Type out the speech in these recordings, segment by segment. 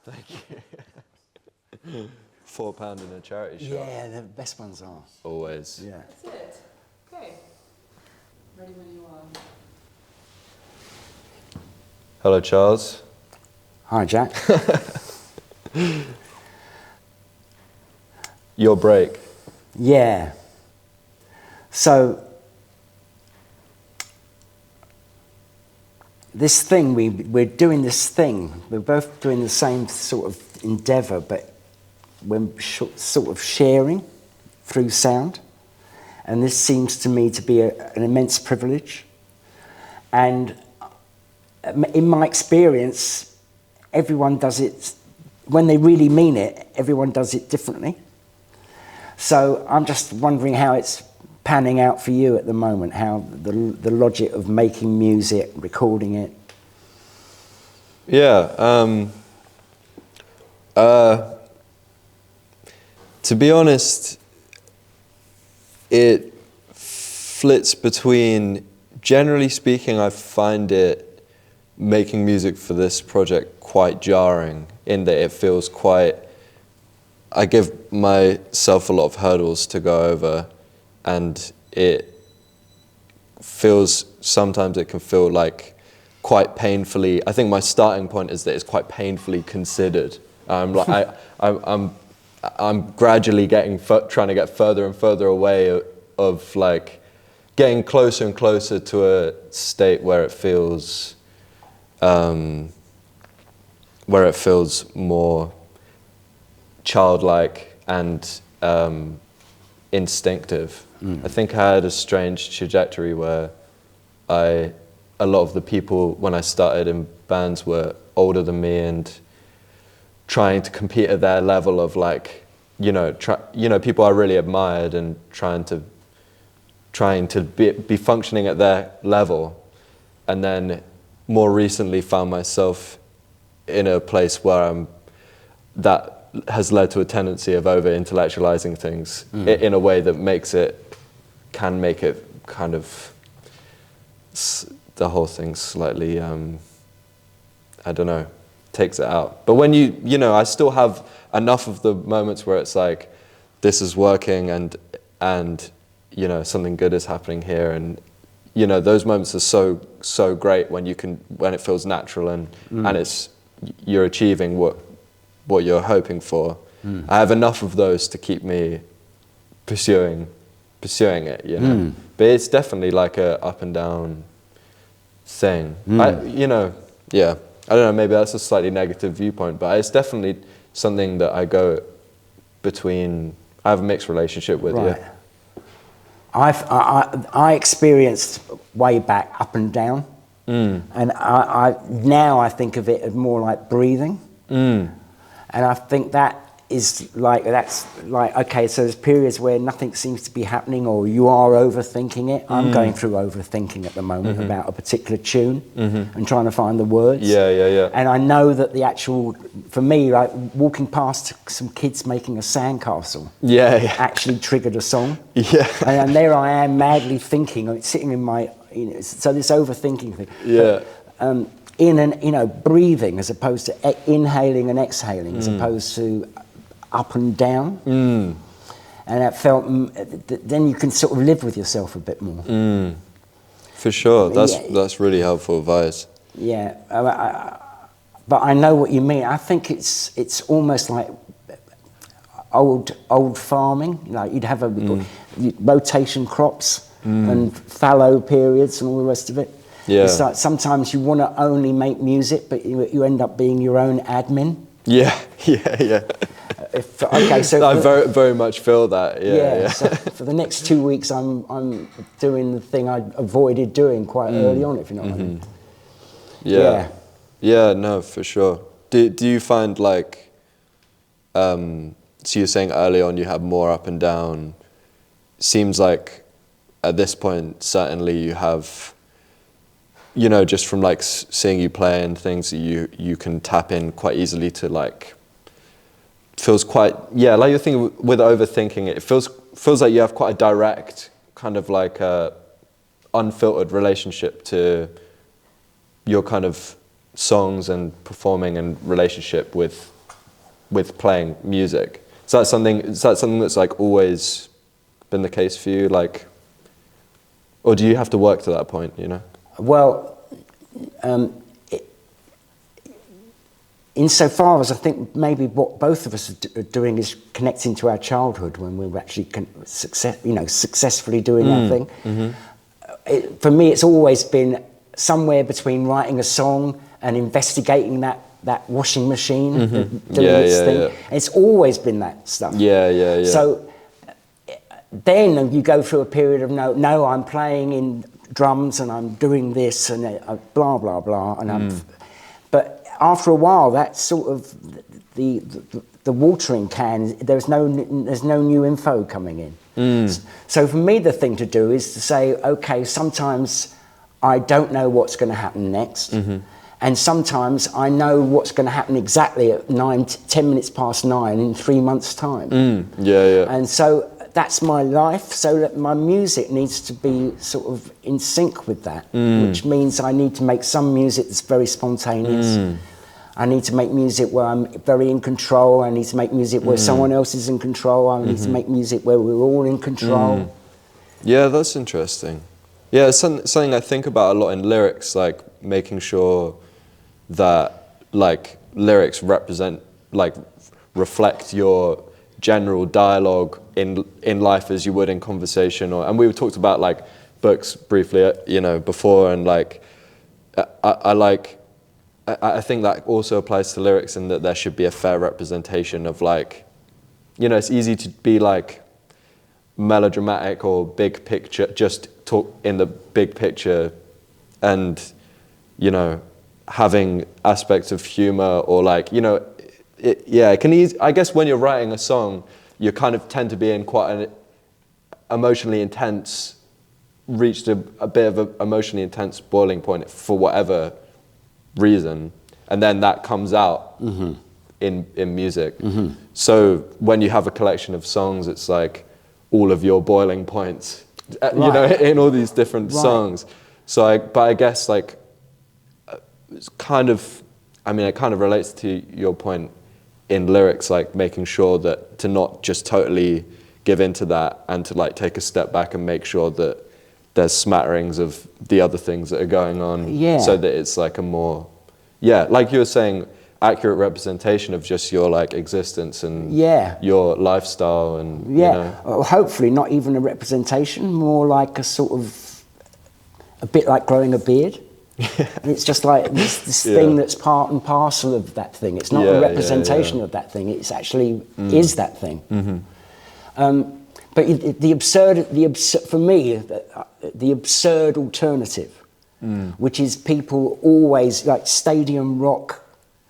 Thank you. £4 in a charity shop. Yeah, the best ones are. Always. Yeah. That's it. Okay. Ready when you are. Hello, Charles. Hi, Jack. Your break. Yeah. So, this thing, we're doing this thing. We're both doing the same sort of endeavour, but we're sort of sharing through sound. And this seems to me to be an immense privilege. And in my experience, everyone does it, when they really mean it, everyone does it differently. So I'm just wondering how it's panning out for you at the moment, how the logic of making music, recording it. Yeah. To be honest, it flits between, generally speaking, I find it, making music for this project, quite jarring, in that it feels quite, I give myself a lot of hurdles to go over, and it feels, sometimes it can feel like quite painfully, I think my starting point is that it's quite painfully considered. I'm gradually trying to get further and further away of like getting closer and closer to a state where it feels more childlike and instinctive. I think I had a strange trajectory where a lot of the people when I started in bands were older than me and trying to compete at their level of like, people I really admired and trying to be functioning at their level. And then more recently found myself in a place where that has led to a tendency of over-intellectualizing things in a way that can make it kind of, the whole thing slightly, I don't know, takes it out. But when I still have enough of the moments where it's like, this is working and something good is happening here, and those moments are so great when it feels natural and you're achieving what you're hoping for. I have enough of those to keep me pursuing it, but it's definitely like a up and down thing. I don't know, maybe that's a slightly negative viewpoint, but it's definitely something that I go between. I have a mixed relationship with. Right. I experienced way back up and down, and now I think of it as more like breathing, and I think that's like okay, so there's periods where nothing seems to be happening or you are overthinking it. I'm going through overthinking at the moment about a particular tune and trying to find the words. Yeah. And I know that for me, like walking past some kids making a sandcastle actually triggered a song. Yeah. And there I am madly thinking, sitting in my, so this overthinking thing. Yeah. But, breathing as opposed to inhaling and exhaling, as opposed to up and down, and that felt. Then you can sort of live with yourself a bit more. For sure, that's really helpful advice. Yeah, but I know what you mean. I think it's almost like old farming. Like you'd have rotation crops and fallow periods and all the rest of it. Yeah. It's like sometimes you want to only make music, but you end up being your own admin. Yeah. Okay, so I very much feel that. Yeah. So for the next 2 weeks, I'm doing the thing I avoided doing quite early on, if you know what I mean. Yeah. No, for sure. Do you find like, so you're saying early on you have more up and down. Seems like at this point certainly you have. Just from like seeing you play and things, you can tap in quite easily to like. Feels quite like you're thinking with overthinking it. It feels like you have quite a direct kind of like unfiltered relationship to your kind of songs and performing and relationship with with playing music. Is that something that's like always been the case for you, like, or do you have to work to that point, you know? Well, insofar as I think maybe what both of us are doing is connecting to our childhood when we were actually successfully doing our thing. For me, it's always been somewhere between writing a song and investigating that washing machine, doing this thing. Yeah. It's always been that stuff. Yeah. So then you go through a period of no, I'm playing in drums and I'm doing this and blah blah blah, and but after a while, that's sort of the watering can. There's no new info coming in. So for me, the thing to do is to say, okay, sometimes I don't know what's going to happen next, and sometimes I know what's going to happen exactly at 10 minutes past 9 in 3 months' time. And so that's my life. So that my music needs to be sort of in sync with that, which means I need to make some music that's very spontaneous. I need to make music where I'm very in control. I need to make music where someone else is in control. I need to make music where we're all in control. Yeah, that's interesting. Yeah, it's something I think about a lot in lyrics, like making sure that like lyrics reflect your general dialogue in life as you would in conversation, and we talked about like books briefly, before, and like I think that also applies to lyrics, in that there should be a fair representation of like, it's easy to be like melodramatic or big picture, just talk in the big picture, and having aspects of humor, or like it can easy. I guess when you're writing a song, you kind of tend to be in quite an emotionally intense, reached a bit of an emotionally intense boiling point for whatever reason, and then that comes out in music. So when you have a collection of songs, it's like all of your boiling points, in all these different songs. So I guess like it's kind of, it kind of relates to your point in lyrics, like making sure that to not just totally give into that, and to like take a step back and make sure that there's smatterings of the other things that are going on, so that it's like a more, like you were saying, accurate representation of just your like existence and your lifestyle, and Well, hopefully not even a representation, more like a sort of a bit like growing a beard. It's just like this thing that's part and parcel of that thing. It's not a representation of that thing. It's actually is that thing. But for me, the absurd alternative, which is people always like stadium rock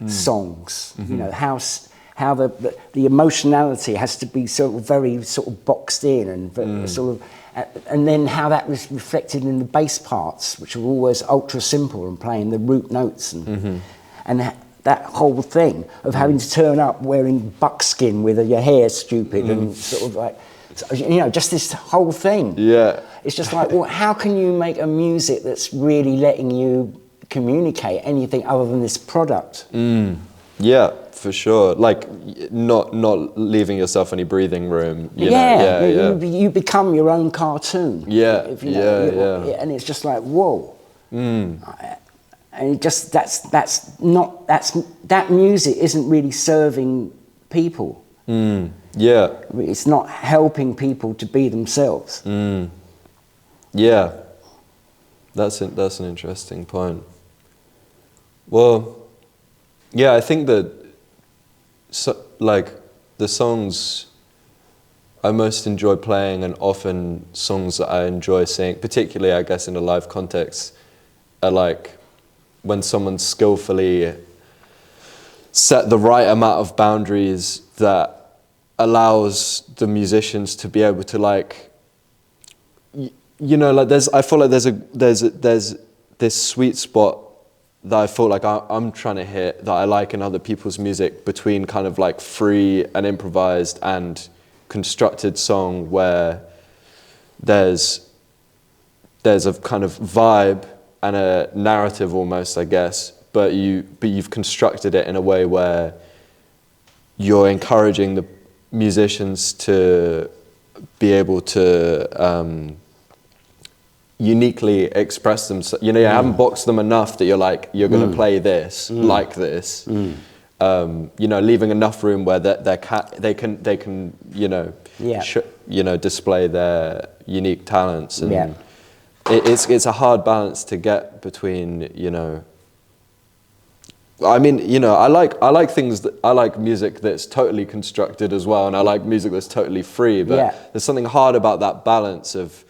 songs. How the emotionality has to be very boxed in and and then how that was reflected in the bass parts, which are always ultra simple and playing the root notes, and that whole thing of having to turn up wearing buckskin with your hair stupid and just this whole thing. It's just like, well, how can you make a music that's really letting you communicate anything other than this product? Yeah, for sure. Like not leaving yourself any breathing room. You become your own cartoon. And it's just like, whoa. And it just that music isn't really serving people. It's not helping people to be themselves. Yeah, that's an interesting point. Well, yeah, I think that the songs I most enjoy playing, and often songs that I enjoy singing, particularly I guess in a live context, are like when someone skillfully set the right amount of boundaries that allows the musicians to be able to like, I feel like there's this sweet spot that I feel like I'm trying to hit, that I like in other people's music, between kind of like free and improvised and constructed song, where there's a kind of vibe and a narrative almost, I guess, but you've constructed it in a way where you're encouraging the musicians to be able to uniquely express themselves. You know, you haven't boxed them enough that you're like, you're going to play this like this. You know, leaving enough room where they can you know, you know, display their unique talents. And it's a hard balance to get between, you know. I mean, you know, I like things that I like music that's totally constructed as well, and I like music that's totally free. But there's something hard about that balance of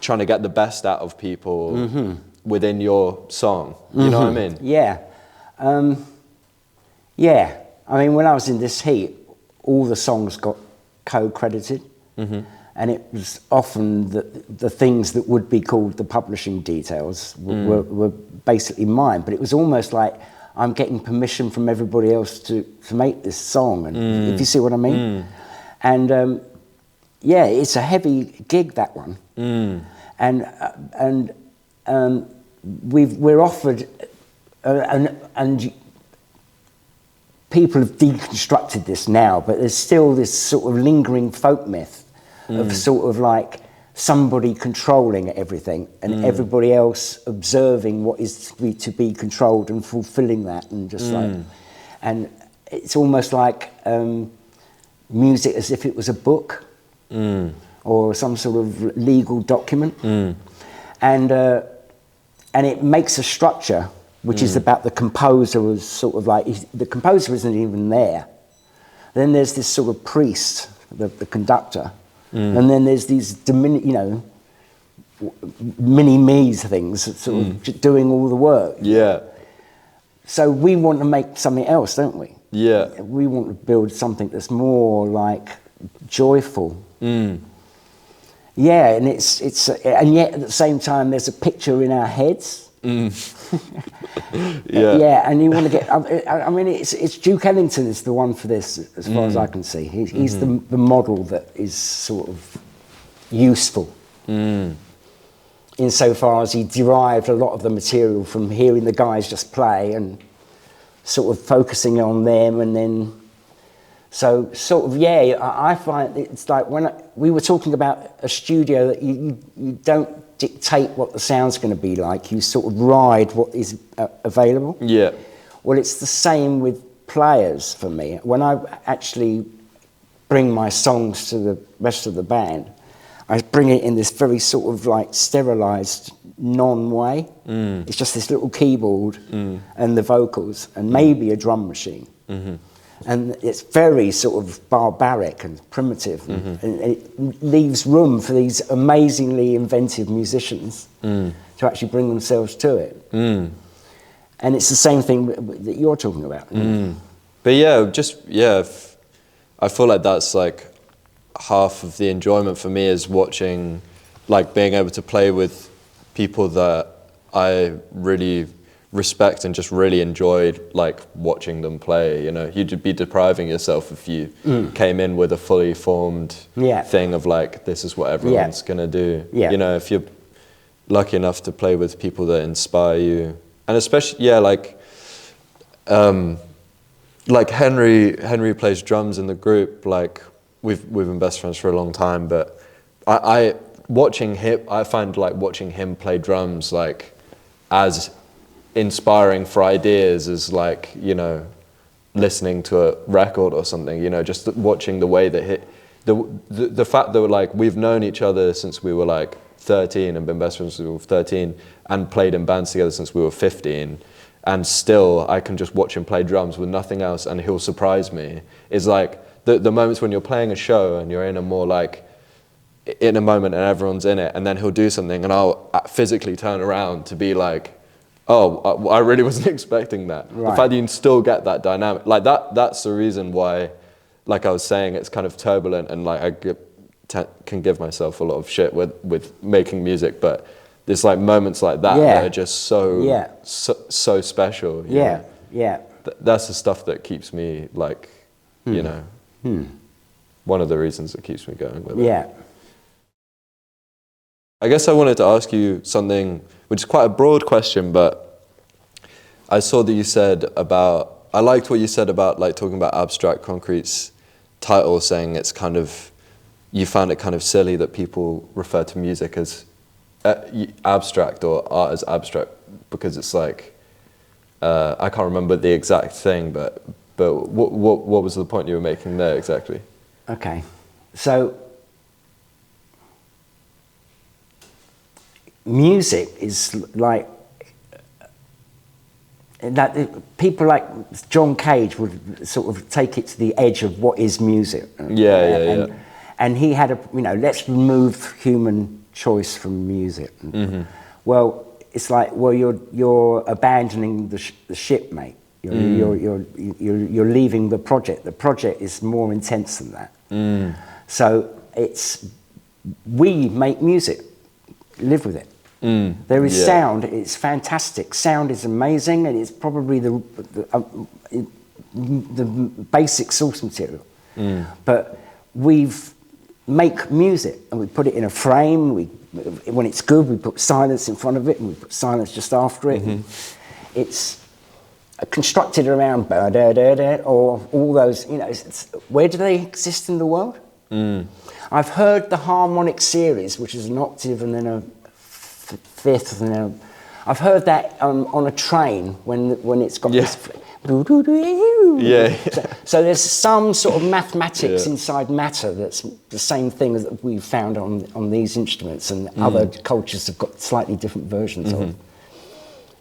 trying to get the best out of people within your song. You know what I mean? Yeah. Yeah. I mean, when I was in This Heat, all the songs got co-credited, and it was often the things that would be called the publishing details were basically mine. But it was almost like I'm getting permission from everybody else to make this song, and if you see what I mean. And yeah, it's a heavy gig, that one. And we're offered, and people have deconstructed this now, but there's still this sort of lingering folk myth of sort of like somebody controlling everything and everybody else observing what is to be controlled and fulfilling that, and just like, and it's almost like music as if it was a book or some sort of legal document, and it makes a structure which is about the composer as sort of like, the composer isn't even there. Then there's this sort of priest, the conductor, and then there's these you know, mini-me's things sort of doing all the work. Yeah. So we want to make something else, don't we? Yeah. We want to build something that's more like joyful. Yeah, and it's and yet at the same time there's a picture in our heads. Yeah, and you want to get. I mean, it's Duke Ellington is the one for this, as far as I can see. He's the model that is sort of useful, insofar as he derived a lot of the material from hearing the guys just play and sort of focusing on them, and then so sort of I find it's like when we were talking about a studio that you don't dictate what the sound's going to be like, you sort of ride what is available. Yeah. Well, it's the same with players for me. When I actually bring my songs to the rest of the band, I bring it in this very sort of like sterilized non-way. It's just this little keyboard and the vocals and maybe a drum machine. And it's very sort of barbaric and primitive, and it leaves room for these amazingly inventive musicians to actually bring themselves to it. And it's the same thing that you're talking about. But I feel like that's like half of the enjoyment for me, is watching, like being able to play with people that I really respect and just really enjoyed, like watching them play. You know, you'd be depriving yourself if you came in with a fully formed thing of like, this is what everyone's gonna do. You know, if you're lucky enough to play with people that inspire you, and especially like Henry plays drums in the group. Like we've been best friends for a long time, but I find like watching him play drums like as inspiring for ideas as like, you know, listening to a record or something, you know, just watching the way that the fact that like we've known each other since we were like 13 and been best friends since we were 13 and played in bands together since we were 15, and still I can just watch him play drums with nothing else and he'll surprise me, is like the moments when you're playing a show and you're in a more like in a moment and everyone's in it, and then he'll do something and I'll physically turn around to be like, oh, I really wasn't expecting that. Right. The fact that you can still get that dynamic, like that's the reason why, like I was saying, it's kind of turbulent, and like I can give myself a lot of shit with making music, but there's like moments like that that are just so special. You know? That's the stuff that keeps me like, you know, one of the reasons that keeps me going with it. I guess I wanted to ask you something which is quite a broad question, but I saw that you said about I liked what you said about like talking about Abstract Concrete's title, saying it's kind of, you found it kind of silly that people refer to music as abstract or art as abstract, because it's like, I can't remember the exact thing, but what was the point you were making there exactly? Okay, so music is like, that people like John Cage would sort of take it to the edge of what is music. Yeah. And he had let's remove human choice from music. Mm-hmm. Well, it's like, well, you're abandoning the ship, mate. You're leaving the project. The project is more intense than that. So we make music, live with it. There is sound. It's fantastic. Sound is amazing, and it's probably the basic source material. But we've make music and we put it in a frame. When it's good, we put silence in front of it, and we put silence just after it. It's constructed around or all those. Where do they exist in the world? I've heard the harmonic series, which is an octave and then a fifth, and then I've heard that on a train when it's got this. So there's some sort of mathematics inside matter that's the same thing that we've found on these instruments, and other cultures have got slightly different versions of.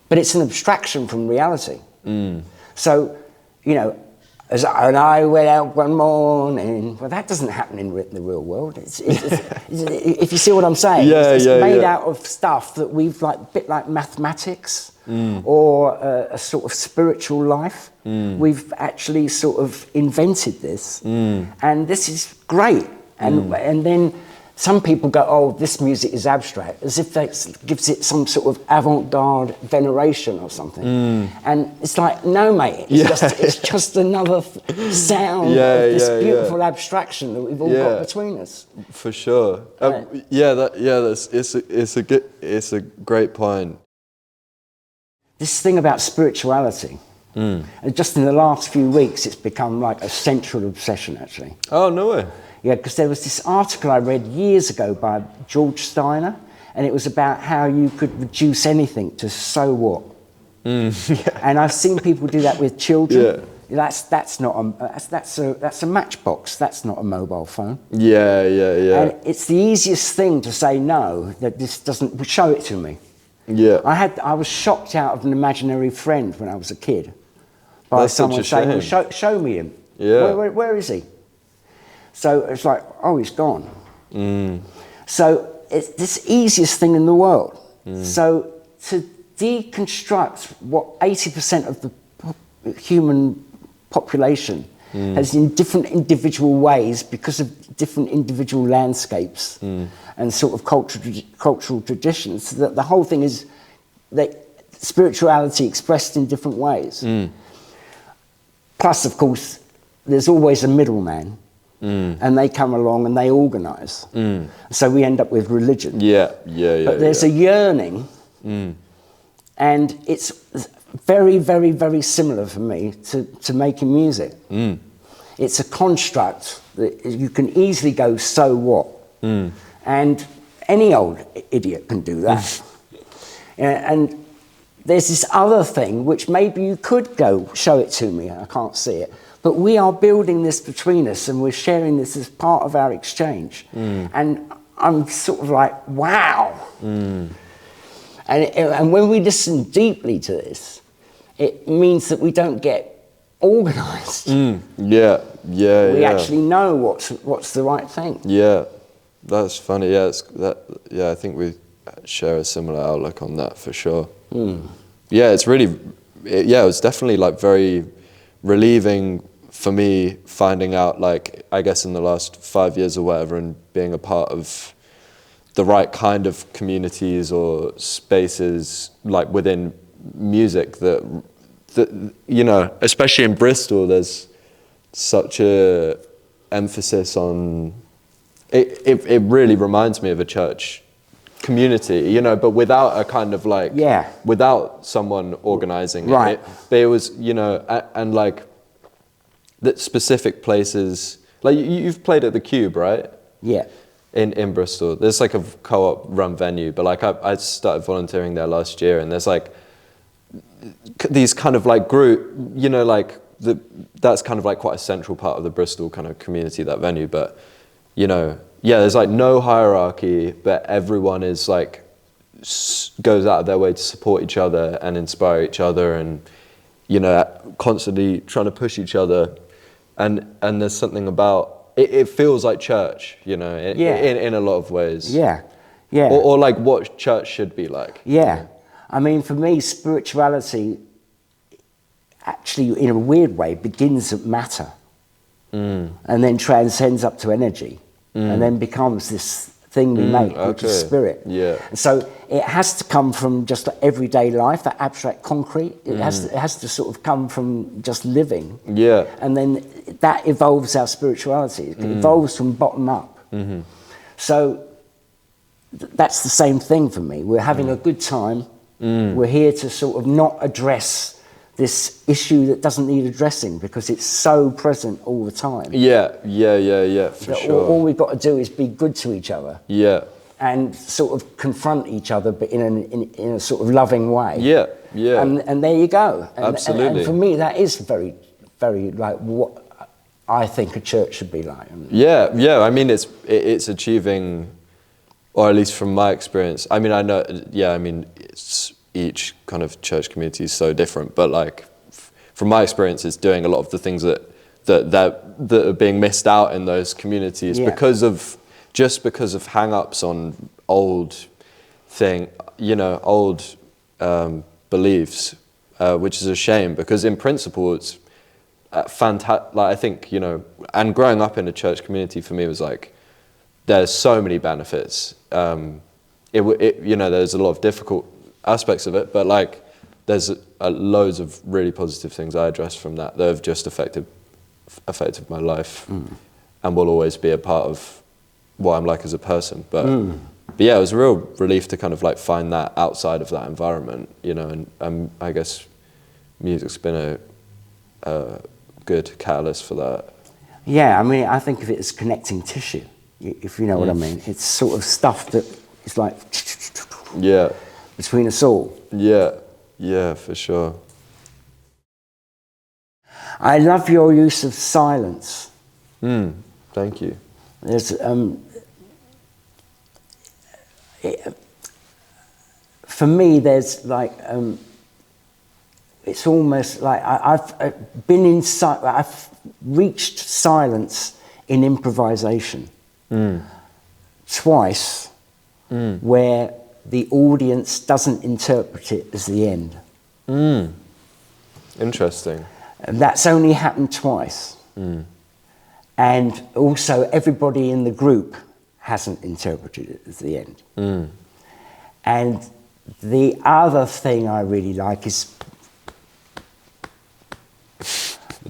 But it's an abstraction from reality. So, and I went out one morning. Well, that doesn't happen in the real world. If you see what I'm saying, it's made out of stuff that we've a bit like mathematics or a sort of spiritual life. We've actually sort of invented this, and this is great. And then some people go, "Oh, this music is abstract," as if that gives it some sort of avant-garde veneration or something. And it's like, no, mate, it's just another sound of this beautiful abstraction that we've all got between us. For sure. It's a great point. This thing about spirituality, and just in the last few weeks, it's become like a central obsession, actually. Oh, no way. Yeah, because there was this article I read years ago by George Steiner, and it was about how you could reduce anything to so what. And I've seen people do that with children. That's a matchbox. That's not a mobile phone. And it's the easiest thing to say no. That this doesn't show it to me. I was shocked out of an imaginary friend when I was a kid by someone saying, well, show me him. Where is he? So it's like, oh, he's gone. So it's this easiest thing in the world. So to deconstruct what 80% of the human population has in different individual ways because of different individual landscapes and sort of cultural traditions, that the whole thing is that spirituality expressed in different ways. Plus, of course, there's always a middleman. And they come along and they organise. So we end up with religion. But there's a yearning, and it's very, very, very similar for me to making music. It's a construct that you can easily go, so what? And any old idiot can do that. And there's this other thing which maybe you could go, show it to me, I can't see it. But we are building this between us, and we're sharing this as part of our exchange. And I'm sort of like, wow. And when we listen deeply to this, it means that we don't get organised. We actually know what's the right thing. That's funny. I think we share a similar outlook on that for sure. It's really, it was definitely like very relieving for me finding out, like, I guess in the last 5 years or whatever, and being a part of the right kind of communities or spaces like within music that especially in Bristol, there's such a emphasis on it really reminds me of a church community, you know, but without a kind of like, Yeah. without someone organizing Right. it. But it was, you know, and like that specific places, like you've played at the Cube, right? Yeah. In Bristol. There's like a co-op run venue, but like I started volunteering there last year, and there's like these kind of like group, you know, like that's kind of like quite a central part of the Bristol kind of community, that venue. But, you know, yeah, there's like no hierarchy, but everyone is like, goes out of their way to support each other and inspire each other, and, you know, constantly trying to push each other. And there's something about, it feels like church, you know, in a lot of ways. Yeah. Yeah. Or like what church should be like. Yeah. I mean, for me, spirituality actually, in a weird way, begins at matter and then transcends up to energy and then becomes this thing we make, which is spirit. Yeah. And so it has to come from just everyday life, that abstract concrete. It has to sort of come from just living. Yeah. And then that evolves our spirituality. It evolves from bottom up. Mm-hmm. So that's the same thing for me. We're having a good time. We're here to sort of not address this issue that doesn't need addressing because it's so present all the time. Yeah, for sure. All we've got to do is be good to each other. Yeah. And sort of confront each other, but in a sort of loving way. Yeah, yeah. And there you go. Absolutely. And for me, that is very, very like what I think a church should be like. Yeah. I mean, it's achieving, or at least from my experience. I mean, I know. Yeah, I mean, each kind of church community is so different, but like from my experience, it's doing a lot of the things that are being missed out in those communities because of hang-ups on old beliefs, which is a shame, because in principle it's fantastic. Like, I think, you know, and growing up in a church community for me was like, there's so many benefits. You know, there's a lot of difficult aspects of it, but like there's loads of really positive things I addressed from that have just affected my life and will always be a part of what I'm like as a person. But yeah, it was a real relief to kind of like find that outside of that environment, you know, and I guess music's been a good catalyst for that. Yeah, I mean, I think of it as connecting tissue, if you know what I mean. It's sort of stuff that is like between us all. Yeah, for sure. I love your use of silence. Thank you. There's for me, there's like it's almost like I've been in I've reached silence in improvisation twice, where the audience doesn't interpret it as the end. Interesting. And that's only happened twice. And also everybody in the group hasn't interpreted it as the end. And the other thing I really like is,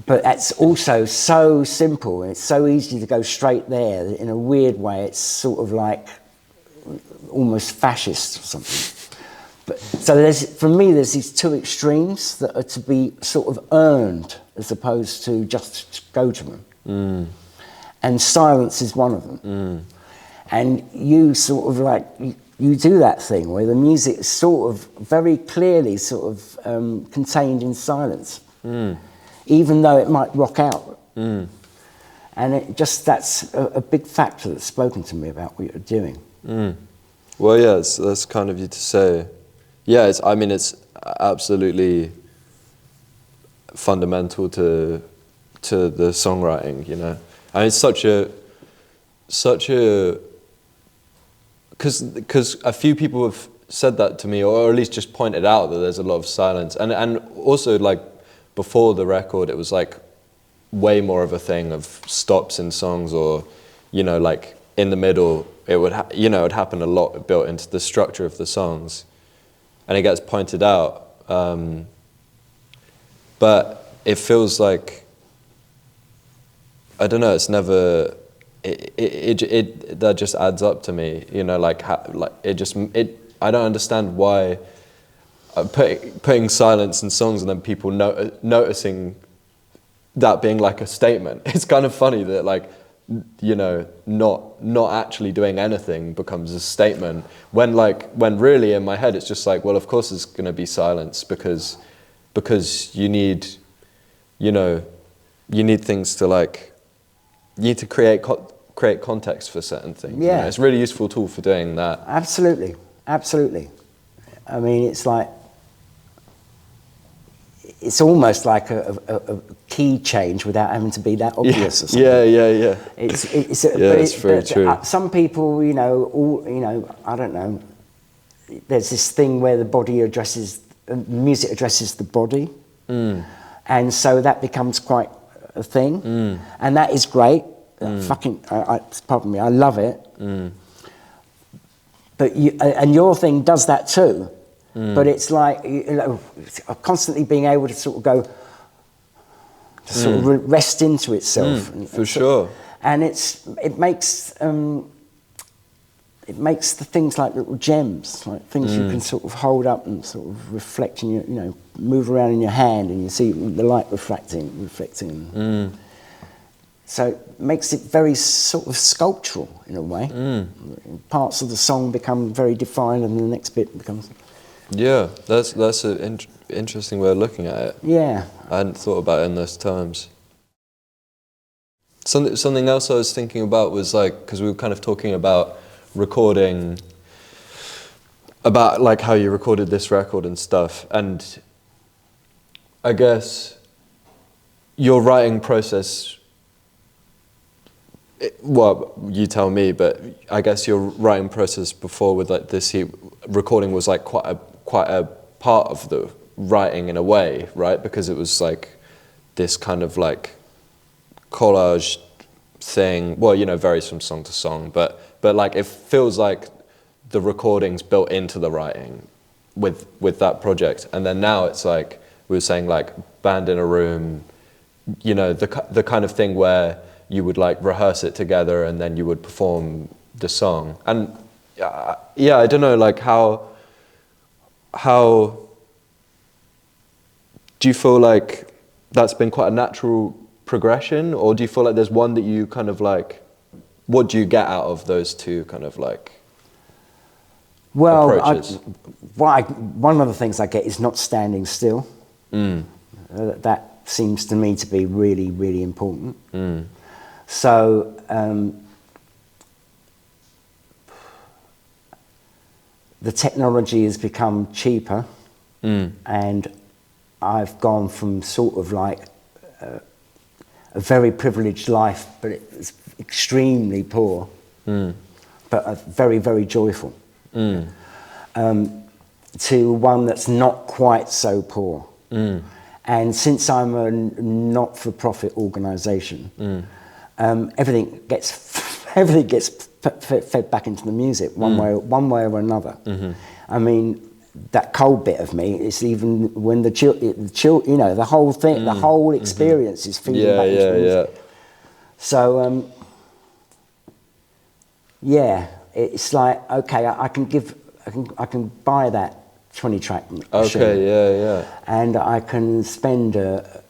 but that's also so simple and it's so easy to go straight there. In a weird way, it's sort of like almost fascist or something. But so for me, there's these two extremes that are to be sort of earned as opposed to just go to them. And silence is one of them. And you sort of like, you do that thing where the music is sort of very clearly sort of contained in silence, even though it might rock out. And it just, that's a big factor that's spoken to me about what you're doing. Well, yeah, that's kind of you to say. Yeah, it's absolutely fundamental to the songwriting, you know. And it's such a because a few people have said that to me, or at least just pointed out that there's a lot of silence, and also like before the record, it was like way more of a thing of stops in songs, or you know, like in the middle, it would it'd happen a lot, built into the structure of the songs, and it gets pointed out, but it feels like, I don't know, it's never that just adds up to me, you know, like I don't understand why putting silence in songs and then people noticing that being like a statement. It's kind of funny that, like, you know, not actually doing anything becomes a statement when really in my head it's just like, well, of course there's going to be silence because you need, you know, you need things to, like, you need to create context for certain things. Yeah. You know? It's a really useful tool for doing that. Absolutely. I mean, it's like, it's almost like a key change without having to be that obvious or something. Yeah. It's very true. Some people, you know, I don't know, there's this thing where the body music addresses the body. And so that becomes quite a thing. And that is great. Pardon me, I love it. But and your thing does that too. But it's like, you know, constantly being able to sort of go, to sort of rest into itself. For sure. And it makes the things like little gems, like things you can sort of hold up and sort of reflect in your, you know, move around in your hand and you see the light reflecting. So it makes it very sort of sculptural in a way. Parts of the song become very defined and the next bit becomes... Yeah, that's an interesting way of looking at it. Yeah. I hadn't thought about it in those terms. Something else I was thinking about was, like, because we were kind of talking about recording, about like how you recorded this record and stuff, and I guess your writing process, well, you tell me, but I guess your writing process before with like this recording was like quite a part of the writing in a way, right? Because it was like this kind of like collage thing. Well, you know, varies from song to song, but like it feels like the recording's built into the writing with that project. And then now it's like we were saying, like band in a room, you know, the kind of thing where you would like rehearse it together and then you would perform the song. And yeah, I don't know, like how do you feel like that's been quite a natural progression, or do you feel like there's one that you kind of like, what do you get out of those two kind of like approaches? One of the things I get is not standing still. That seems to me to be really, really important. So the technology has become cheaper, and I've gone from sort of like a very privileged life, but it was extremely poor, but very, very joyful, to one that's not quite so poor. And since I'm a not-for-profit organisation, everything gets fed back into the music one way or another. I mean, that cold bit of me is even when the you know, the whole thing, the whole experience is feeding back into the music. So yeah, it's like, okay, I can buy that 20-track machine. Okay, yeah. And I can spend a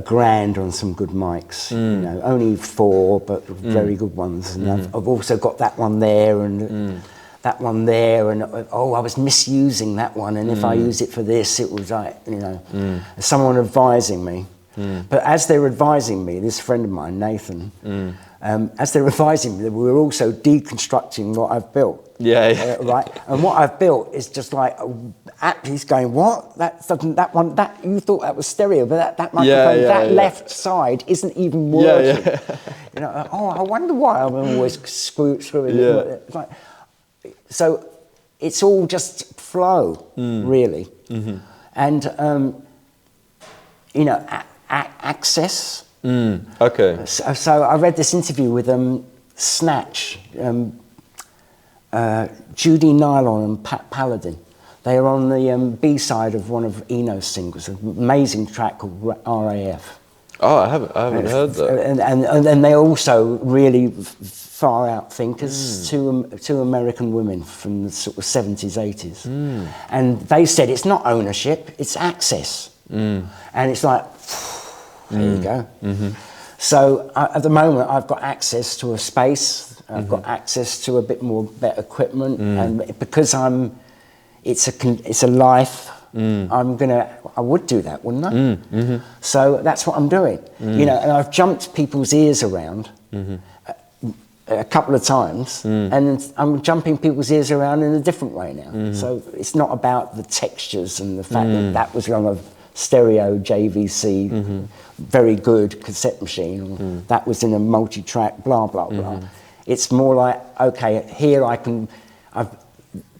grand on some good mics, you know, only 4, but very good ones. And I've also got that one there and that one there, and oh, I was misusing that one, and if I use it for this, it was like, you know, someone advising me. But as they're advising me, this friend of mine, Nathan, as they're advising me, we were also deconstructing what I've built. Right, and what I've built is just like, he's going, what? That you thought that was stereo, but that microphone, left side isn't even working. You know, oh, I wonder why I'm always screwing it. It's like, so it's all just flow, really, and you know, access. Okay. So I read this interview with Snatch. Judy Nylon and Pat Paladin. They are on the B-side of one of Eno's singles, an amazing track called RAF. Oh, I haven't heard that. And they're also really far out thinkers, two American women from the sort of 70s, 80s. And they said it's not ownership, it's access. And it's like, there you go. So at the moment I've got access to a space, I've got access to a bit more better equipment, and because it's a life, I would do that, wouldn't I? So that's what I'm doing, you know. And I've jumped people's ears around a couple of times, and I'm jumping people's ears around in a different way now. So it's not about the textures and the fact that was on a stereo JVC, very good cassette machine, or that was in a multi-track, blah blah blah. It's more like, okay, here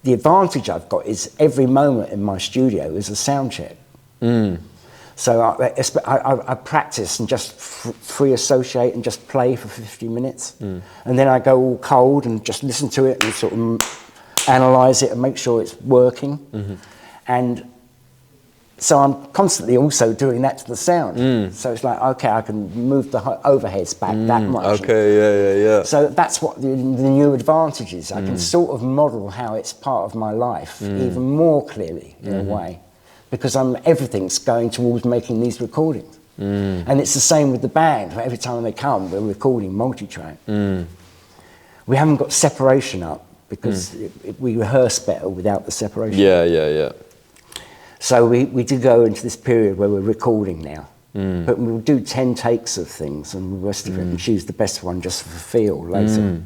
the advantage I've got is every moment in my studio is a sound check. So I practice and just free associate and just play for 50 minutes. And then I go all cold and just listen to it and sort of analyse it and make sure it's working. And so I'm constantly also doing that to the sound. So it's like, okay, I can move the overheads back that much. Okay, yeah. So that's what the new advantage is. I can sort of model how it's part of my life even more clearly in a way, because everything's going towards making these recordings. And it's the same with the band. Every time they come, we're recording multi-track. We haven't got separation up because we rehearse better without the separation. Yeah. So we do go into this period where we're recording now, but we'll do 10 takes of things and the rest of it and choose the best one just for feel later.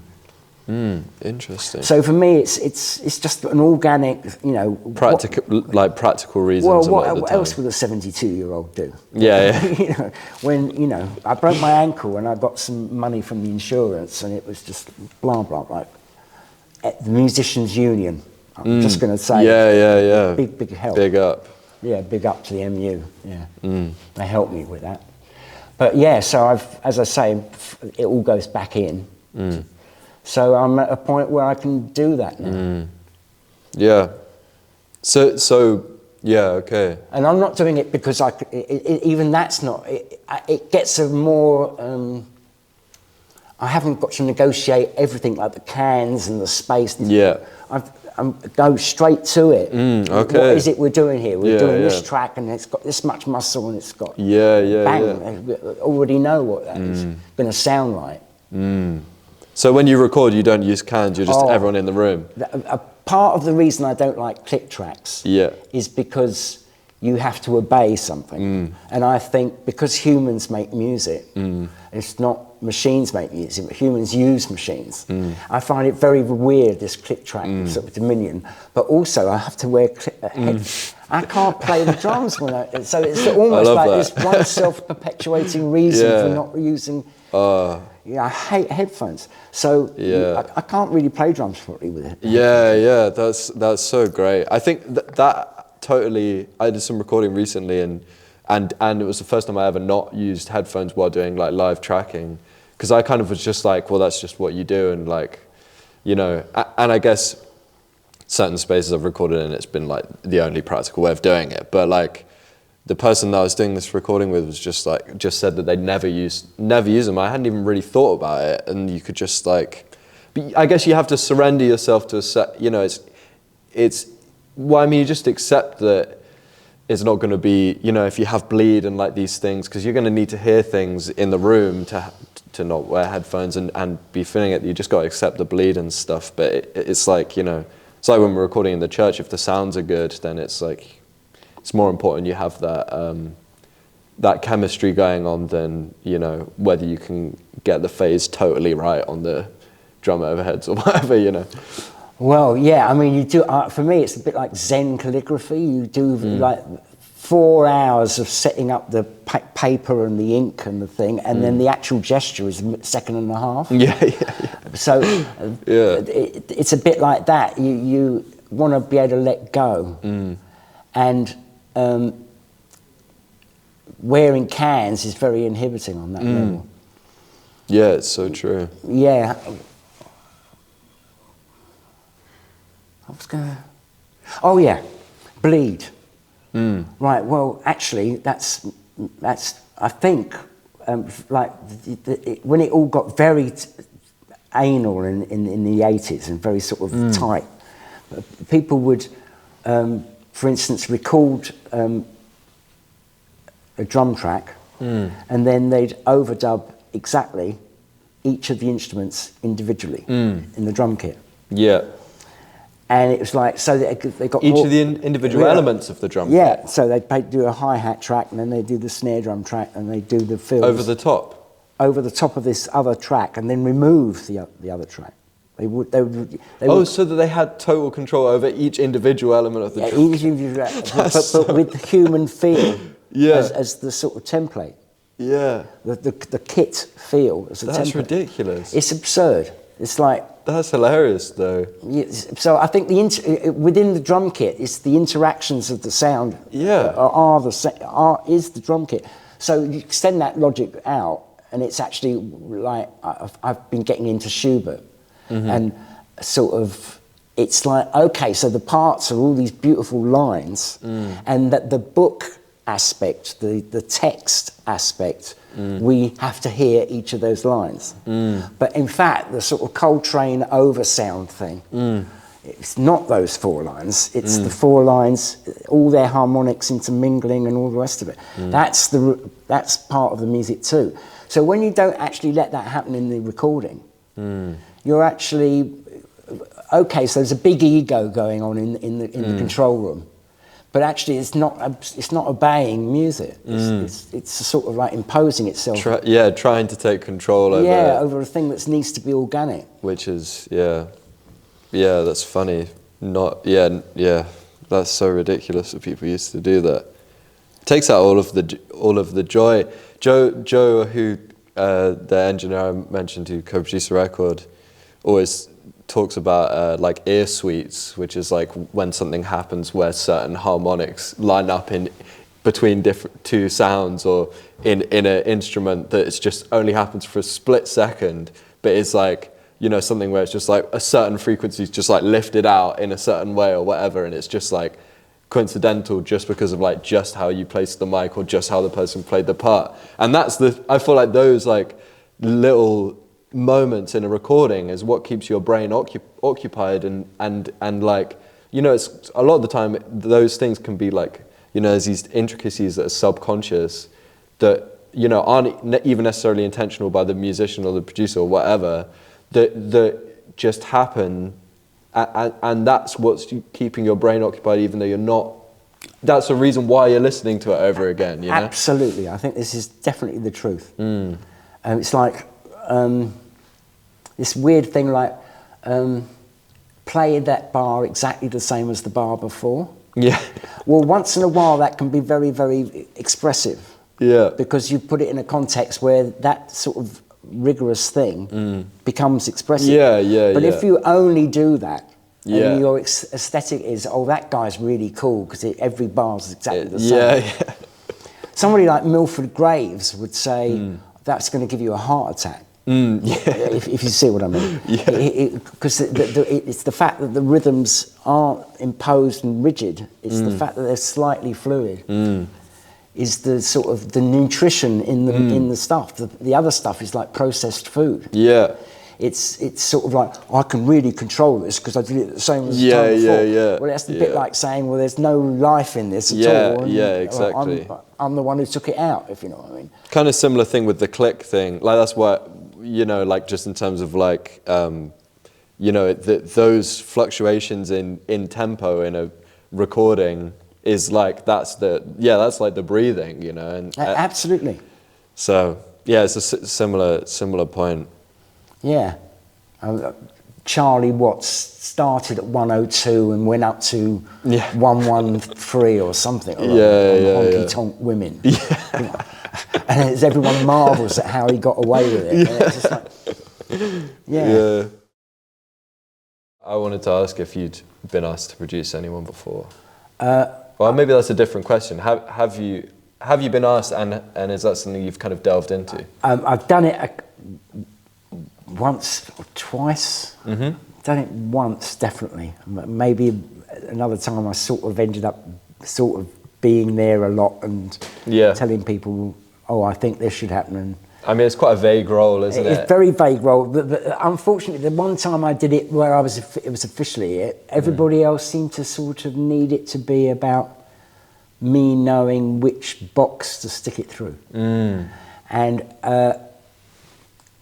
Interesting. So for me, it's just an organic, you know. Practical reasons. Well, a lot of the what time. else would a 72-year-old do? Yeah. You know, when I broke my ankle and I got some money from the insurance, and it was just blah blah blah. At the Musicians Union, I'm just going to say. Yeah. Big help. Big up. Yeah, big up to the MU. Yeah, they helped me with that. But yeah, so as I say, it all goes back in. So I'm at a point where I can do that now. Yeah. So yeah, okay. And I'm not doing it because even that's not. It gets a more. I haven't got to negotiate everything like the cans and the space. Yeah. I'm go straight to it. Okay. What is it we're doing here? We're doing this track, and it's got this much muscle, and it's got bang. I already know what that is going to sound like. So when you record, you don't use cans. You're just everyone in the room. A part of the reason I don't like click tracks is because you have to obey something. And I think because humans make music, it's not machines make music, but humans use machines. I find it very weird, this click track sort of dominion. But also I have to wear I can't play the drums so it's almost like this one self-perpetuating reason for not using. I hate headphones, so I can't really play drums properly with it. Yeah, that's so great. I think that totally. I did some recording recently, and it was the first time I ever not used headphones while doing like live tracking, because I kind of was just like, well, that's just what you do, and like, you know, and I guess certain spaces I've recorded in, it's been like the only practical way of doing it, but like. The person that I was doing this recording with was just said that they never use them. I hadn't even really thought about it, and you could just like, but I guess you have to surrender yourself to a set. You know, well, I mean, you just accept that it's not going to be, you know, if you have bleed and like these things, because you're going to need to hear things in the room to not wear headphones and be feeling it. You just got to accept the bleed and stuff. But it's like, you know, it's like when we're recording in the church. If the sounds are good, then it's like. It's more important you have that chemistry going on than, you know, whether you can get the phase totally right on the drum overheads or whatever, you know. Well, yeah, I mean, you do. For me, it's a bit like Zen calligraphy. You do like 4 hours of setting up the paper and the ink and the thing, and then the actual gesture is a second and a half. Yeah. So it's a bit like that. You want to be able to let go, and wearing cans is very inhibiting on that level. Yeah, it's so true. Yeah. Oh yeah, bleed. Right. Well, actually, that's. I think like when it all got very anal in the 80s and very sort of tight, people would, for instance, record a drum track, and then they'd overdub exactly each of the instruments individually in the drum kit. Yeah. And it was like, so they got Each more, of the individual elements of the drum. Yeah, so they'd do a hi-hat track, and then they'd do the snare drum track, and they'd do the fills. Over the top? Over the top of this other track, and then remove the other track. They would, so that they had total control over each individual element of the drum. each individual, but with the human feel as the sort of template. Yeah. The kit feel as a template. That's ridiculous. It's absurd. It's like... That's hilarious, though. So I think within the drum kit, it's the interactions of the sound is the drum kit. So you extend that logic out, and it's actually like I've been getting into Schubert, and sort of it's like, okay, so the parts are all these beautiful lines, and that the book aspect, the text aspect, we have to hear each of those lines. But in fact, the sort of Coltrane oversound thing, it's not those 4 lines, it's the 4 lines, all their harmonics intermingling and all the rest of it. That's part of the music too. So when you don't actually let that happen in the recording, you're actually, okay, so there's a big ego going on in the control room. But actually, it's not obeying music. It's sort of like imposing itself. Trying to take control over. Yeah, over a thing that needs to be organic. Which is that's funny. That's so ridiculous that people used to do that. It takes out all of the joy. Joe, who the engineer I mentioned who co-produced the record, always talks about like ear suites, which is like when something happens where certain harmonics line up in between different 2 sounds or in an instrument that it's just only happens for a split second, but it's like, you know, something where it's just like a certain frequency is just like lifted out in a certain way or whatever, and it's just like coincidental just because of like just how you place the mic or just how the person played the part. And I feel like those like little moments in a recording is what keeps your brain occupied and like, you know, it's a lot of the time those things can be like, you know, there's these intricacies that are subconscious that, you know, aren't even necessarily intentional by the musician or the producer or whatever, that just happen, and that's what's keeping your brain occupied even though you're not. That's the reason why you're listening to it over again, you know? Absolutely, I think this is definitely the truth. It's like this weird thing like play that bar exactly the same as the bar before. Yeah. Well, once in a while that can be very, very expressive. Yeah. Because you put it in a context where that sort of rigorous thing becomes expressive. But if you only do that, and your aesthetic is, oh, that guy's really cool because every bar's exactly the same. Yeah. Somebody like Milford Graves would say, that's going to give you a heart attack. If you see what I mean. Because it's the fact that the rhythms aren't imposed and rigid. It's the fact that they're slightly fluid. Is the sort of the nutrition in the stuff. The other stuff is like processed food. Yeah. It's sort of like, I can really control this because I did it the same as the time before. Well, that's a bit like saying, well, there's no life in this at all. And, exactly. I'm the one who took it out, if you know what I mean. Kind of similar thing with the click thing. Like that's what, you know, like just in terms of like, you know, those fluctuations in tempo in a recording is like, that's like the breathing, you know. And absolutely. So, yeah, it's a similar point. Yeah. Charlie Watts started at 102 and went up to 113 or something. Honky tonk women. You know? And everyone marvels at how he got away with it. And it's just like, I wanted to ask if you'd been asked to produce anyone before. Well, maybe that's a different question. Have you been asked, and is that something you've kind of delved into? I've done it once or twice. Done it once, definitely. Maybe another time I sort of ended up sort of being there a lot and telling people oh, I think this should happen. And I mean, it's quite a vague role, isn't it? it's a very vague role, but unfortunately, the one time I did it where it was officially it, everybody else seemed to sort of need it to be about me knowing which box to stick it through. And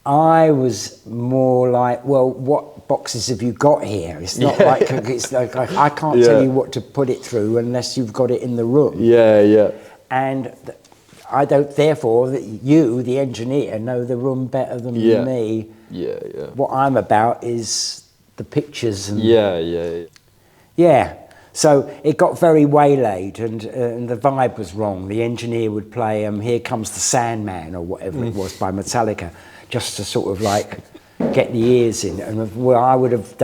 I was more like, well, what boxes have you got here? It's not like I can't tell you what to put it through unless you've got it in the room. And I don't, therefore, you, the engineer, know the room better than me. What I'm about is the pictures. And so it got very waylaid, and the vibe was wrong. The engineer would play Here Comes the Sandman, or whatever it was by Metallica, just to sort of like get the ears in. And well, I would have,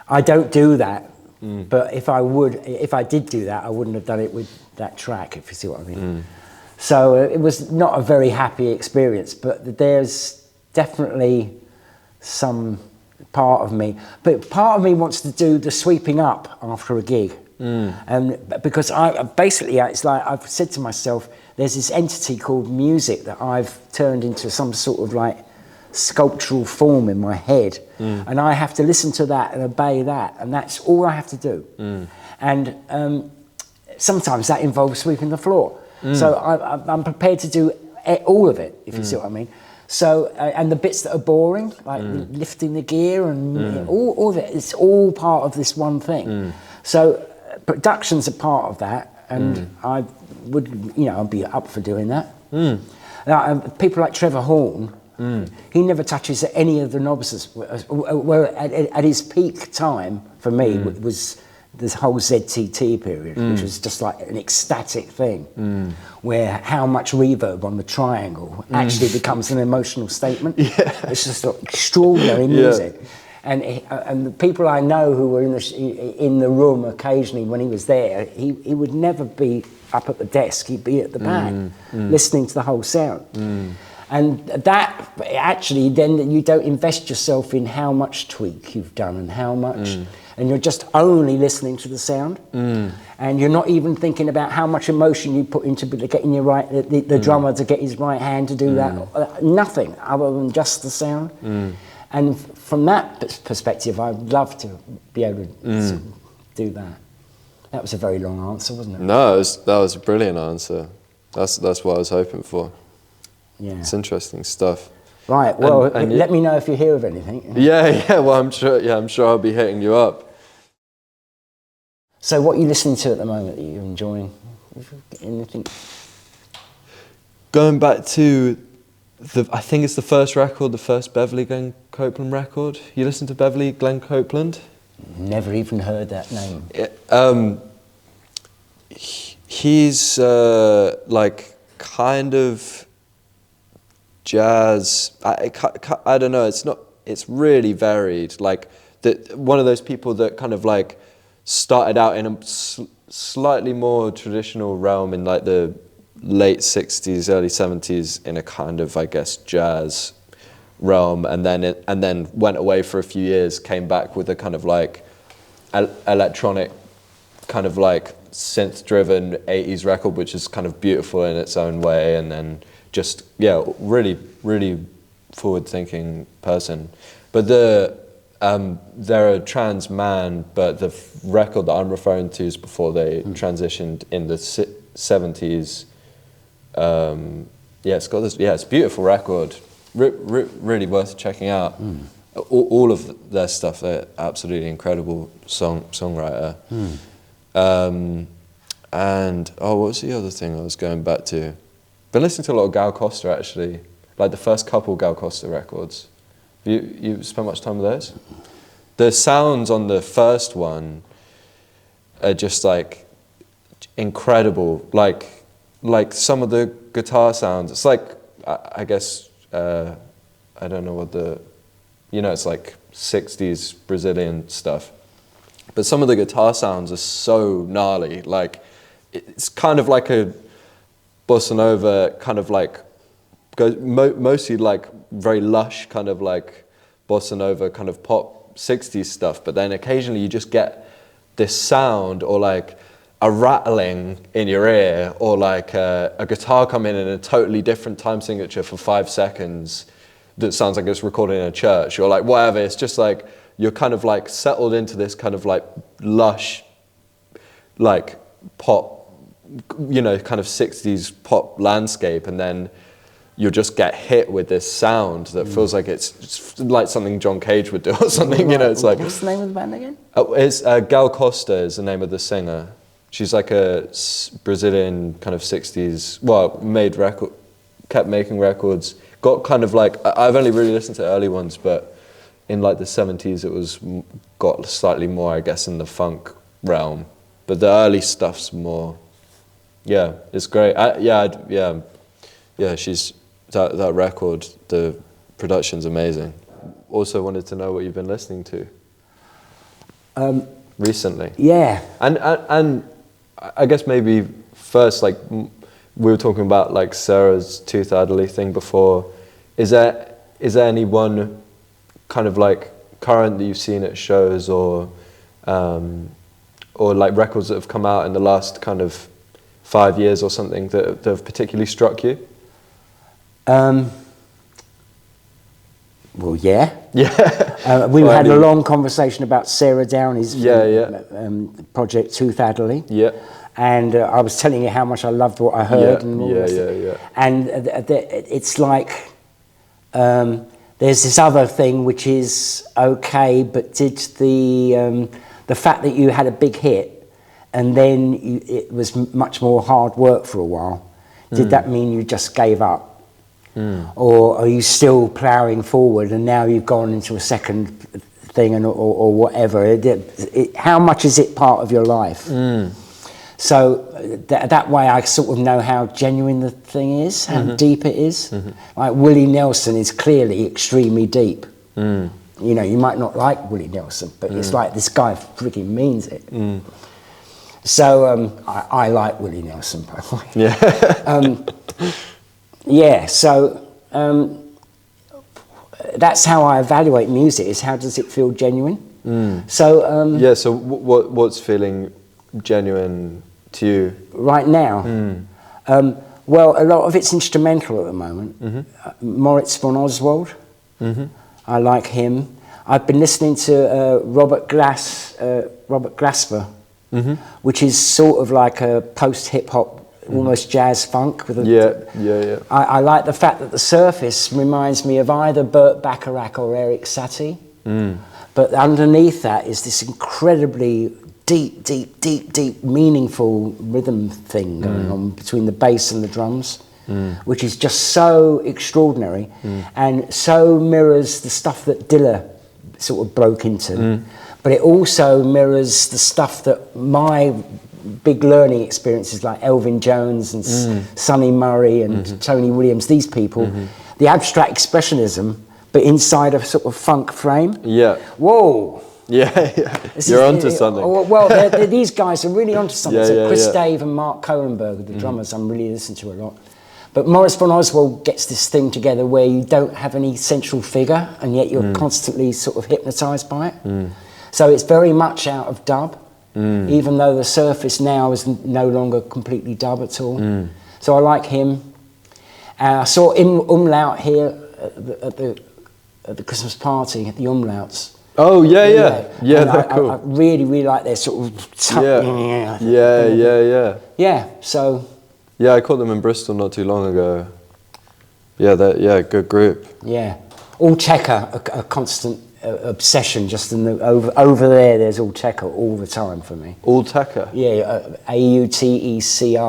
I don't do that, but if I did do that, I wouldn't have done it with that track, if you see what I mean. So it was not a very happy experience, but there's definitely some part of me. But part of me wants to do the sweeping up after a gig. And because it's like I've said to myself, there's this entity called music that I've turned into some sort of like sculptural form in my head. And I have to listen to that and obey that. And that's all I have to do. And sometimes that involves sweeping the floor. So I'm prepared to do all of it, if you see what I mean. So, and the bits that are boring, like lifting the gear and all of it, it's all part of this one thing. So production's a part of that, and I would, I'd be up for doing that. Now, people like Trevor Horn, he never touches any of the knobs. Well, at his peak time, for me, was this whole ZTT period, which was just like an ecstatic thing, where how much reverb on the triangle actually becomes an emotional statement. It's just extraordinary music. And the people I know who were in the room occasionally when he was there, he would never be up at the desk, he'd be at the back, listening to the whole sound. And that actually, then you don't invest yourself in how much tweak you've done and how much, and you're just only listening to the sound, and you're not even thinking about how much emotion you put into getting your the drummer to get his right hand to do that. Nothing other than just the sound. And from that perspective, I'd love to be able to do that. That was a very long answer, wasn't it? No, that was a brilliant answer. That's what I was hoping for. Yeah. It's interesting stuff. Right, well, and let me know if you hear of anything. Yeah, well, I'm sure I'll be hitting you up. So what are you listening to at the moment that you're enjoying? Anything? Going back to I think it's the first record, the first Beverly Glenn Copeland record. You listen to Beverly Glenn Copeland? Never even heard that name. He's like kind of jazz. I don't know. It's really varied. Like one of those people that kind of like started out in a slightly more traditional realm in like the late 60s, early 70s in a kind of, I guess, jazz realm, and then went away for a few years, came back with a kind of like electronic, kind of like synth-driven 80s record, which is kind of beautiful in its own way, and then just, really, really forward-thinking person. But they're a trans man, but the record that I'm referring to is before they transitioned in the 70s. It's got this. It's a beautiful record. Really worth checking out. All of their stuff. They're absolutely incredible songwriter. And what was the other thing I was going back to? Been listening to a lot of Gal Costa actually. Like the first couple Gal Costa records. You spent much time with those? The sounds on the first one are just like incredible. Like some of the guitar sounds, it's like, I guess, I don't know what it's like 60s Brazilian stuff. But some of the guitar sounds are so gnarly. Like, it's kind of like a bossa nova, kind of like, goes mostly like very lush, kind of like bossa nova, kind of pop 60s stuff. But then occasionally you just get this sound or like a rattling in your ear, or like a guitar coming in a totally different time signature for 5 seconds that sounds like it's recorded in a church, or like whatever. It's just like you're kind of like settled into this kind of like lush, like pop, you know, kind of 60s pop landscape, and then you'll just get hit with this sound that feels like it's like something John Cage would do or something, you know. It's like, what's the name of the band again? It's Gal Costa is the name of the singer. She's like a Brazilian kind of 60s, well, kept making records. Got kind of like, I've only really listened to early ones, but in like the 70s it got slightly more, I guess, in the funk realm. But the early stuff's more, yeah, it's great. She's, that record, the production's amazing. Also wanted to know what you've been listening to recently. Yeah. And I guess maybe first, like, we were talking about like Sarah's Tooth Adderley thing before. Is there anyone kind of like current that you've seen at shows, or like records that have come out in the last kind of 5 years or something that have particularly struck you? Well, yeah. Yeah. We had a long conversation about Sarah Downey's project Tooth Adderley. Yeah. And I was telling you how much I loved what I heard. Yeah. And it's like there's this other thing which is okay, but did the fact that you had a big hit and then it was much more hard work for a while, did that mean you just gave up? Or are you still ploughing forward and now you've gone into a second thing or whatever? How much is it part of your life? So that way I sort of know how genuine the thing is, how deep it is. Like Willie Nelson is clearly extremely deep. You know, you might not like Willie Nelson, but it's like this guy freaking means it. So I like Willie Nelson, by the way. Yeah. Yeah, so that's how I evaluate music, is how does it feel genuine? So So what's feeling genuine to you right now? Well, a lot of it's instrumental at the moment. Moritz von Oswald, I like him. I've been listening to Robert Glasper, which is sort of like a post-hip-hop, almost jazz funk. With I like the fact that the surface reminds me of either Burt Bacharach or Eric Satie, but underneath that is this incredibly deep, meaningful rhythm thing going on between the bass and the drums, which is just so extraordinary and so mirrors the stuff that Dilla sort of broke into. But it also mirrors the stuff that my big learning experiences like Elvin Jones and Sonny Murray and Tony Williams, these people, the abstract expressionism, but inside a sort of funk frame. Yeah. Whoa. Yeah. You're onto something. Well, these guys are really onto something. Chris yeah. Dave and Mark Cohenberg, the drummers, I'm really listening to a lot. But Moritz von Oswald gets this thing together where you don't have any central figure and yet you're constantly sort of hypnotised by it. So it's very much out of dub, even though the surface now is no longer completely dub at all. So I like him. I saw Umlaut here at the Christmas party, at the Umlauts. Oh, yeah, they're cool. I really like their sort of... Yeah, so... Yeah, I caught them in Bristol not too long ago. Yeah, good group. Yeah. All Checker, a constant obsession. Just in the over there's All Checker all the time for me. All Checker? Yeah, Autechrre.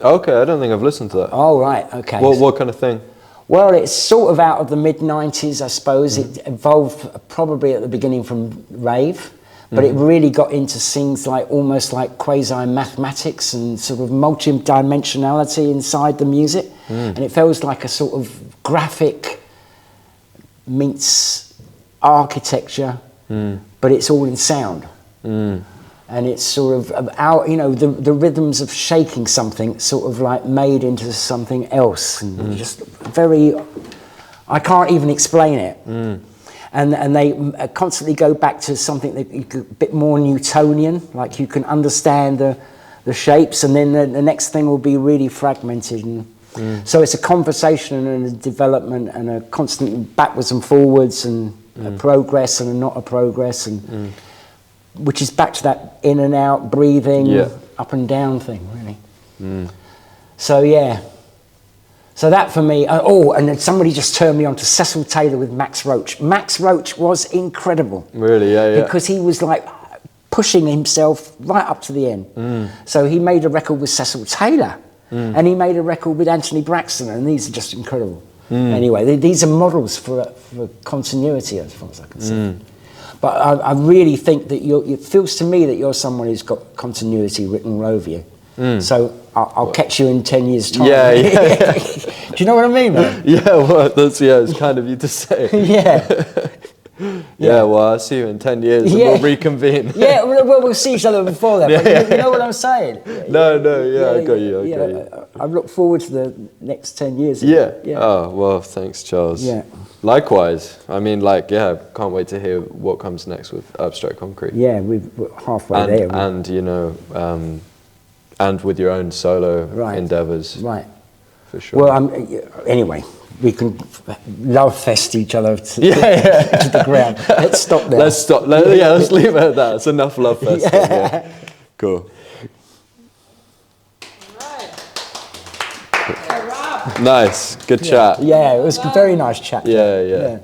Okay, I don't think I've listened to that. Oh, right, okay. What kind of thing? Well, it's sort of out of the mid-90s, I suppose. It evolved probably at the beginning from rave. But it really got into things like almost like quasi-mathematics and sort of multi-dimensionality inside the music. And it feels like a sort of graphic meets architecture, but it's all in sound. And it's sort of out, the rhythms of shaking something sort of like made into something else. And just very, I can't even explain it. and they constantly go back to something that a bit more Newtonian, like you can understand the shapes, and then the next thing will be really fragmented. And so it's a conversation and a development and a constant backwards and forwards and a progress and a not a progress, and which is back to that in and out, breathing, up and down thing, really. So yeah. So that for me, and then somebody just turned me on to Cecil Taylor with Max Roach. Max Roach was incredible. Really, yeah. Because he was like pushing himself right up to the end. So he made a record with Cecil Taylor, and he made a record with Anthony Braxton, and these are just incredible. Anyway, these are models for continuity, as far as I can see. But I really think that it feels to me that you're someone who's got continuity written all over you. So I'll catch you in 10 years' time. Yeah. Do you know what I mean, man? Yeah, well, it's kind of you to say. Yeah, well, I'll see you in 10 years and we'll reconvene. We'll see each other before that. But you know what I'm saying? No, I got you. I look forward to the next 10 years. Yeah. Oh, well, thanks, Charles. Yeah. Likewise. I mean, can't wait to hear what comes next with Abstract Concrete. Yeah, we're halfway there. And, you know, and with your own solo endeavours. Right. For sure. Well, anyway, we can love fest each other to the ground. Let's stop there. Let's leave it at that. It's enough love fest. Yeah. Cool. All right. Nice. Good chat. Yeah, it was a very nice chat. Yeah.